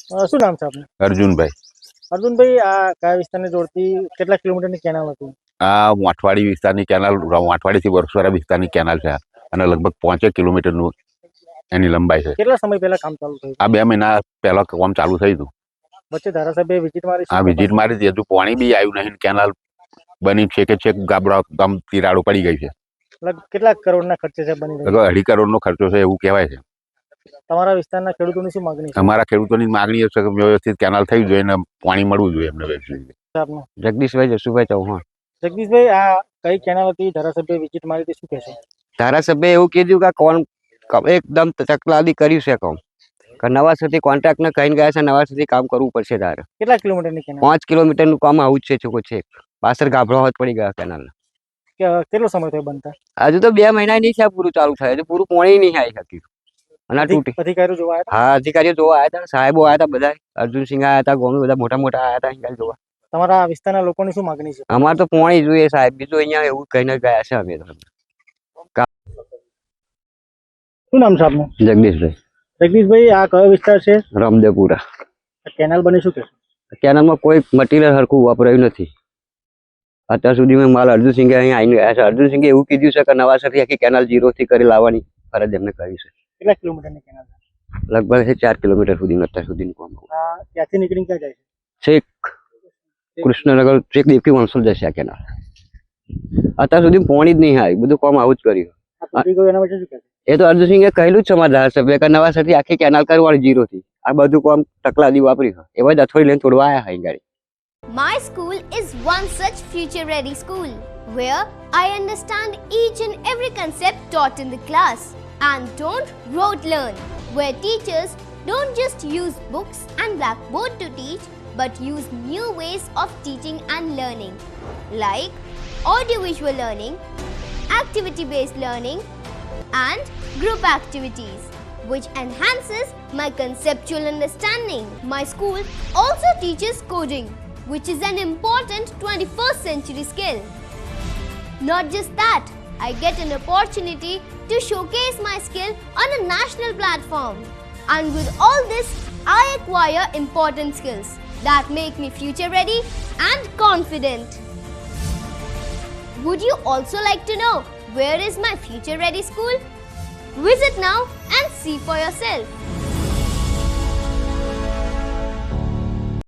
શું નામ છે આપનું? અર્જુનભાઈ. અર્જુનભાઈ, આ કયા વિસ્તારને જોડતી કેટલા કિલોમીટરની કેનાલ હતી? આ વાંઠવાડી વિસ્તારની કેનાલ, વાંઠવાડીથી વરસવાડા વિસ્તારની કેનાલ છે અને લગભગ 5 કિલોમીટરનું એની લંબાઈ છે. કેટલા સમય પહેલા કામ ચાલુ થયું? આ 2 મહિના પહેલા કામ ચાલુ થયું હતું. વચ્ચે ધારાસભ્ય વિઝિટ મારી? આ વિઝિટ મારી હતી, હજુ પાણી બી આવ્યું નહીં. કેનાલ બની છે કે છેક ગાબડા ગામ તિરાડો પડી ગઈ છે. કેટલા કરોડના ખર્ચે છે બની રહી? લગભગ 2.5 કરોડનો ખર્ચો છે એવું કહેવાય છે. તમારા વિસ્તારના ખેડૂતોની શું માંગણી છે? અમારા ખેડૂતોની માંગણી છે કે વ્યવસ્થિત કેનાલ થઈ જોઈએ અને પાણી મળવું જોઈએ એમને વ્યવસ્થિત. આપનું? જગદીશભાઈ જસુભાઈ ચૌહાણ. જગદીશભાઈ, આ કઈ કેનાલ હતી? ધારાસભ્ય વિઝિટ મારી હતી, શું કહેશો? ધારાસભ્ય એવું કીધું કે કોણ એકદમ તકલાદી કર્યું છે કામ, કે નવાસરથી કોન્ટ્રાક્ટને કહીને ગયા છે નવાસરથી કામ કરવું પડશે. તારે કેટલા કિલોમીટરની કેનાલ? 5 કિલોમીટરનું કામ આવું જ છે. છોકો છે પાછળ ગાભડો હોત પડી ગયા કેનાલ. કેટલો સમય થયો બનતા? હજુ તો 2 મહિના નહીં થયા પૂરું ચાલુ થાય, હજુ પૂરું પાણી નહીં આવી શક્યું અને તૂટી. અધિકારીઓ જોવા આવ્યા? હા, અધિકારીઓ જોવા આવ્યા હતા, સાહેબો આવ્યા હતા, બધા અર્જુનસિંહ આવ્યા હતા, ગોમી બધા મોટા મોટા આવ્યા હતા અહીંયા જોવા. તમારા વિસ્તારના લોકોની શું માંગણી છે? અમારે તો પાણી જોઈએ સાહેબ, બીજું અહીંયા એવું કહીને ગયા છે અમે તો. શું નામ છે આપનું? જગદીશભાઈ. જગદીશભાઈ, આ કયો વિસ્તાર છે? રામદેવપુરા. કેનાલ બની શું કહેશો? કેનાલમાં કોઈ મટીરિયલ હરખું વાપરાયું નથી અત્યાર સુધી. મેં માલ અર્જુનસિંહે અહીંયા આવીને ગયા છે. અર્જુનસિંહે એવું કીધું છે કે નવાસરથી આખી કેનાલ 0 થી કરી લાવવાની ફરજ એમને કરી છે. કેટલા કિલોમીટરની કેનાલ? લગભગ 4 કિલોમીટર સુધી અત્યાર સુધીનું કામ. ત્યાંથી નીકળીને ક્યાં જાય છે? છેક કૃષ્ણનગર, છેક દેવકી વંશલ જશે આ કેનાલ. અત્યાર સુધી પાણી જ નહીં આવ્યું, બધું કામ આવું જ કર્યું. એના વિશે શું કહેશો? એ તો અર્જુનસિંહે કહેલું જ છે અમારા ધારાસભ્ય કે નવાસરથી આખી કેનાલ કરવાની 0 થી. આ બધું કામ તકલાદી વાપરી હોય એવા જ અથોડી લઈને તોડવા આવ્યા હોય ગાડી. My school is one such future-ready school where I understand each and every concept taught in the class and don't rote learn, where teachers don't just use books and blackboard to teach but use new ways of teaching and learning like audiovisual learning, activity-based learning and group activities which enhances my conceptual understanding. My school also teaches coding, which is an important 21st century skill. Not just that, I get an opportunity to showcase my skill on a national platform. And with all this, I acquire important skills that make me future ready and confident. Would you also like to know where is my future ready school? Visit now and see for yourself.